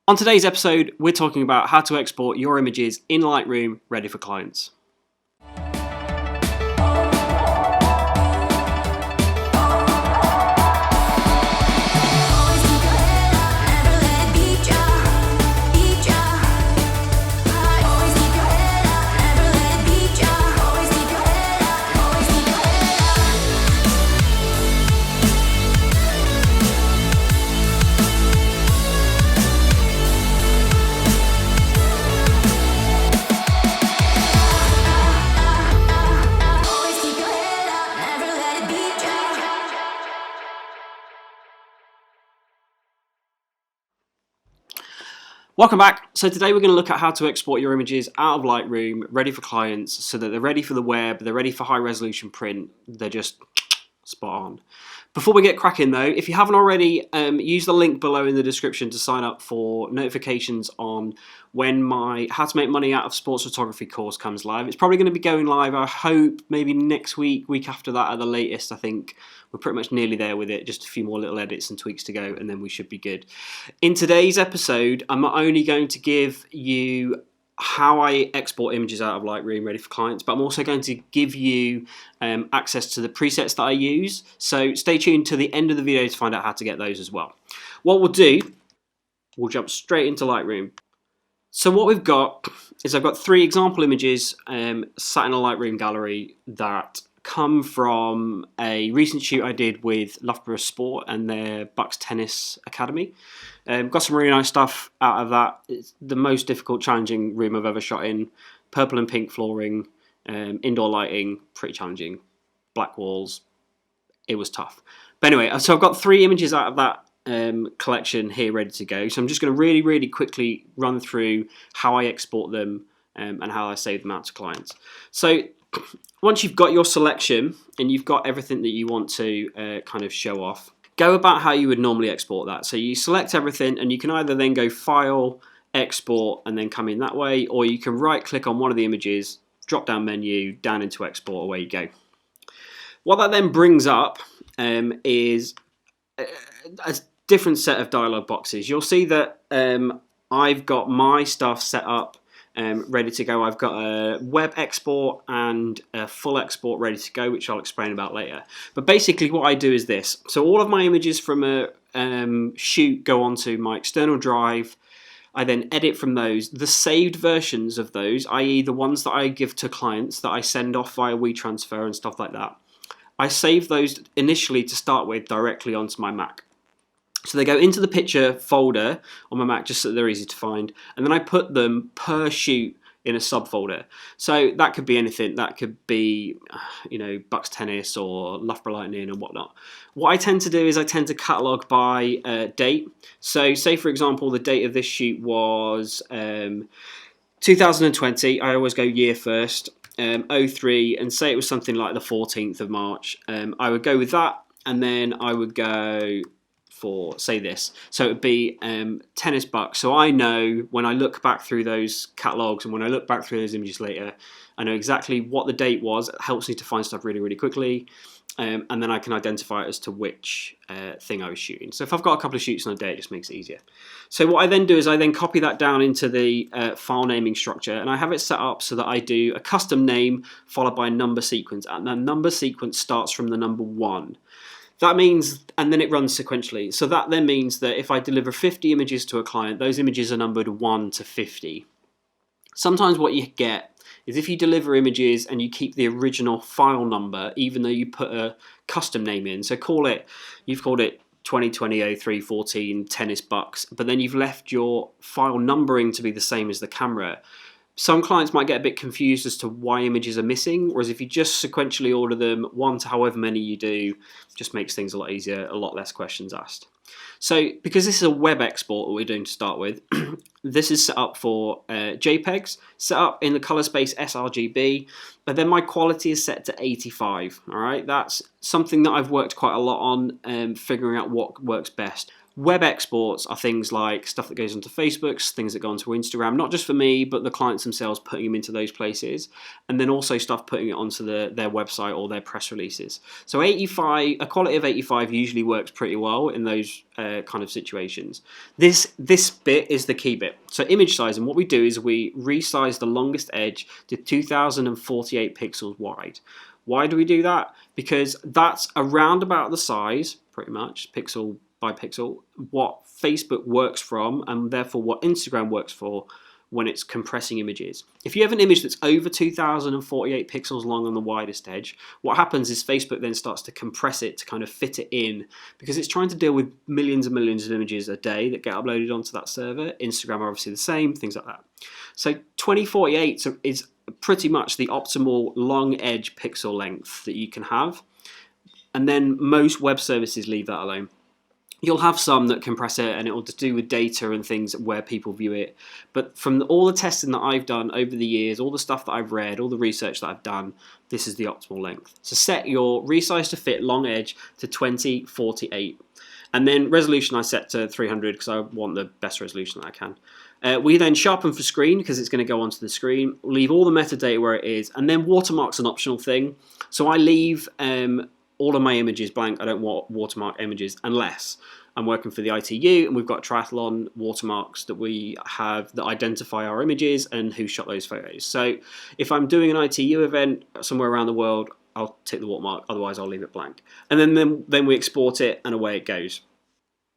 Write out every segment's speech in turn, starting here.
On today's episode, we're talking about how to export your images in Lightroom ready for clients. Welcome back. So today we're going to look at how to export your images out of Lightroom ready for clients so that they're ready for the web, they're ready for high resolution print, they're just spot on. Before we get cracking though, if you haven't already, use the link below in the description to sign up for notifications on when my How to Make Money Out of Sports Photography course comes live. It's probably going to be going live, I hope, maybe next week, week after that at the latest. I think we're pretty much nearly there with it, just a few more little edits and tweaks to go, and then we should be good. In today's episode, I'm not only going to give you how I export images out of Lightroom ready for clients, but I'm also going to give you access to the presets that I use. So stay tuned to the end of the video to find out how to get those as well. What we'll do, we'll jump straight into Lightroom. So what we've got is I've got 3 example images sat in a Lightroom gallery that come from a recent shoot I did with Loughborough Sport and their Bucks Tennis Academy. Got some really nice stuff out of that. It's the most difficult, challenging room I've ever shot in. Purple and pink flooring, indoor lighting, pretty challenging. Black walls, it was tough. But anyway, so I've got 3 images out of that collection here ready to go. So I'm just going to really quickly run through how I export them and how I save them out to clients. So once you've got your selection and you've got everything that you want to kind of show off, go about how you would normally export that. So you select everything and you can either then go File, Export, and then come in that way, or you can right click on one of the images, drop down menu, down into Export, away you go. What that then brings up is a different set of dialog boxes. You'll see that I've got my stuff set up ready to go. I've got a web export and a full export ready to go, which I'll explain about later. But basically what I do is this. So all of my images from a shoot go onto my external drive. I then edit from those. The saved versions of those, i.e. the ones that I give to clients that I send off via WeTransfer and stuff like that, I save those initially to start with directly onto my Mac. So they go into the picture folder on my Mac just so they're easy to find, and then I put them per shoot in a subfolder. So that could be anything. That could be, you know, Bucks Tennis or Loughborough Lightning and whatnot. What I tend to do is I tend to catalog by date. So say for example the date of this shoot was 2020. I always go year first, 03, and say it was something like the 14th of March. I would go with that, and then I would go for, say, this. So it would be Tennis Bucks. So I know when I look back through those catalogs and when I look back through those images later, I know exactly what the date was. It helps me to find stuff really quickly. And then I can identify it as to which thing I was shooting. So if I've got a couple of shoots on a day, it just makes it easier. So what I then do is I then copy that down into the file naming structure, and I have it set up so that I do a custom name followed by a number sequence, and that number sequence starts from the number 1. That means, and then it runs sequentially. So that then means that if I deliver 50 images to a client, those images are numbered 1 to 50. Sometimes what you get is if you deliver images and you keep the original file number, even though you put a custom name in. So you've called it 2020-03-14 Tennis Bucks, but then you've left your file numbering to be the same as the camera. Some clients might get a bit confused as to why images are missing, whereas if you just sequentially order them 1 to however many you do, just makes things a lot easier, a lot less questions asked. So because this is a web export that we're doing to start with, this is set up for JPEGs, set up in the color space sRGB, but then my quality is set to 85. All right, that's something that I've worked quite a lot on, figuring out what works best. Web exports are things like stuff that goes onto Facebook, things that go onto Instagram, not just for me, but the clients themselves putting them into those places, and then also stuff putting it onto their website or their press releases. So a quality of 85 usually works pretty well in those kind of situations. This bit is the key bit. So image size, and what we do is we resize the longest edge to 2048 pixels wide. Why do we do that? Because that's around about the size, pretty much, pixel by pixel, what Facebook works from, and therefore what Instagram works for when it's compressing images. If you have an image that's over 2048 pixels long on the widest edge, what happens is Facebook then starts to compress it to kind of fit it in, because it's trying to deal with millions and millions of images a day that get uploaded onto that server. Instagram are obviously the same, things like that. So 2048 is pretty much the optimal long edge pixel length that you can have, and then most web services leave that alone. You'll have some that compress it, and it will to do with data and things where people view it. But from all the testing that I've done over the years, all the stuff that I've read, all the research that I've done, this is the optimal length. So set your resize to fit long edge to 2048. And then resolution I set to 300 because I want the best resolution that I can. We then sharpen for screen because it's going to go onto the screen. Leave all the metadata where it is, and then watermark's an optional thing. So I leave all of my images blank. I don't want watermark images unless I'm working for the ITU and we've got triathlon watermarks that we have that identify our images and who shot those photos. So if I'm doing an ITU event somewhere around the world, I'll tick the watermark, otherwise I'll leave it blank. And then we export it and away it goes.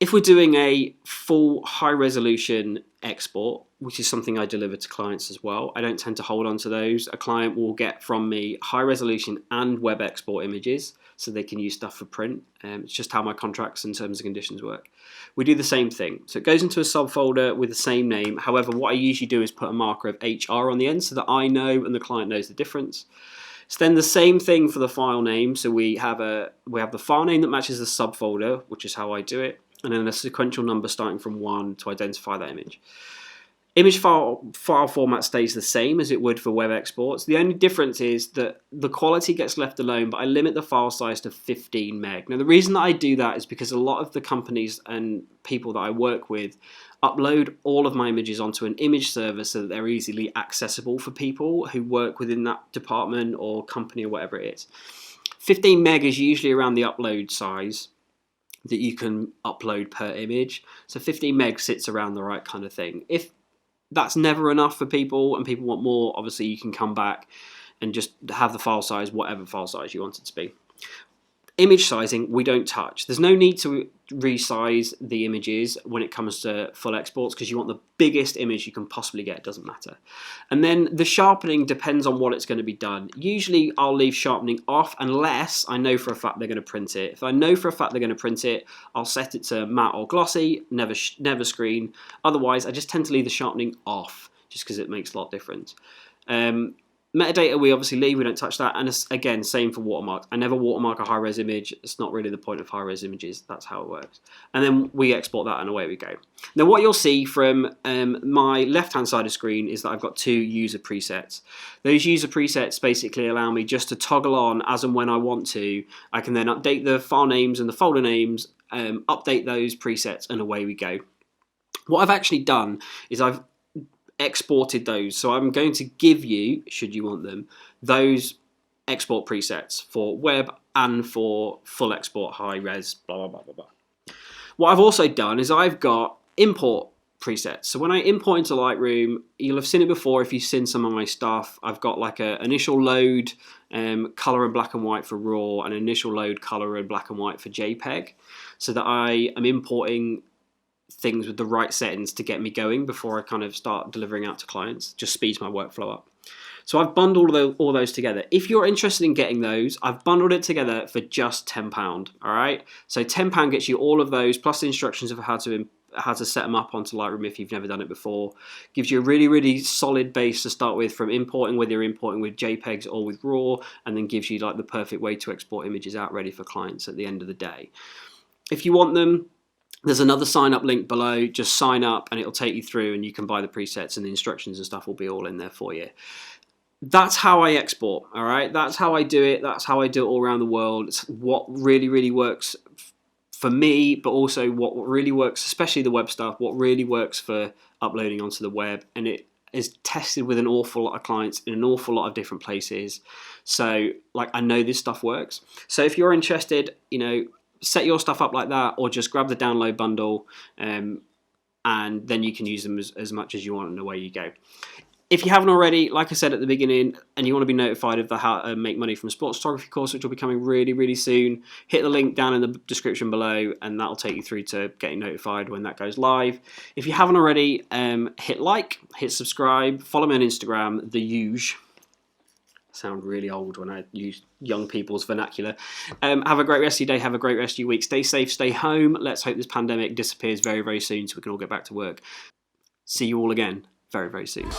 If we're doing a full high resolution export, which is something I deliver to clients as well, I don't tend to hold on to those. A client will get from me high resolution and web export images so they can use stuff for print. It's just how my contracts and terms and conditions work. We do the same thing. So it goes into a subfolder with the same name. However, what I usually do is put a marker of HR on the end so that I know and the client knows the difference. It's then the same thing for the file name. So we have the file name that matches the subfolder, which is how I do it, and then a sequential number starting from 1 to identify that image. Image file format stays the same as it would for web exports. The only difference is that the quality gets left alone, but I limit the file size to 15 meg. Now, the reason that I do that is because a lot of the companies and people that I work with upload all of my images onto an image server so that they're easily accessible for people who work within that department or company or whatever it is. 15 meg is usually around the upload size that you can upload per image. So 15 meg sits around the right kind of thing. If that's never enough for people and people want more, obviously you can come back and just have the file size, whatever file size you want it to be. Image sizing, we don't touch. There's no need to resize the images when it comes to full exports because you want the biggest image you can possibly get, it doesn't matter. And then the sharpening depends on what it's going to be done. Usually I'll leave sharpening off unless I know for a fact they're going to print it. If I know for a fact they're going to print it, I'll set it to matte or glossy, never screen. Otherwise, I just tend to leave the sharpening off just because it makes a lot of difference. Metadata we obviously leave, we don't touch that, and again, same for watermarks. I never watermark a high-res image. It's not really the point of high-res images. That's how it works. And then we export that and away we go. Now what you'll see from my left-hand side of screen is that I've got 2 user presets. Those user presets basically allow me just to toggle on as and when I want to. I can then update the file names and the folder names, update those presets, and away we go. What I've actually done is I've exported those, so I'm going to give you, should you want them, those export presets for web and for full export high res, blah blah blah blah blah. What I've also done is I've got import presets. So when I import into Lightroom, you'll have seen it before if you've seen some of my stuff. I've got like an initial load color and black and white for RAW and initial load color and black and white for JPEG, so that I am importing things with the right settings to get me going before I kind of start delivering out to clients. Just speeds my workflow up. So I've bundled all those together. If you're interested in getting those, I've bundled it together for just £10. All right. So £10 gets you all of those plus the instructions of how to set them up onto Lightroom if you've never done it before. Gives you a really solid base to start with from importing, whether you're importing with JPEGs or with RAW, and then gives you like the perfect way to export images out ready for clients at the end of the day. If you want them, there's another sign up link below. Just sign up and it'll take you through and you can buy the presets, and the instructions and stuff will be all in there for you. That's how I export, all right? That's how I do it. That's how I do it all around the world. It's what really works for me, but also what really works, especially the web stuff, what really works for uploading onto the web, and it is tested with an awful lot of clients in an awful lot of different places. So like, I know this stuff works. So if you're interested, you know, set your stuff up like that, or just grab the download bundle, and then you can use them as much as you want, and away you go. If you haven't already, like I said at the beginning, and you want to be notified of the How to Make Money from Sports Photography course, which will be coming really, really soon, hit the link down in the description below, and that'll take you through to getting notified when that goes live. If you haven't already, hit like, hit subscribe, follow me on Instagram, the huge. Sound really old when I use young people's vernacular. Have a great rest of your day. Have a great rest of your week. Stay safe. Stay home. Let's hope this pandemic disappears very, very soon so we can all get back to work. See you all again very, very soon.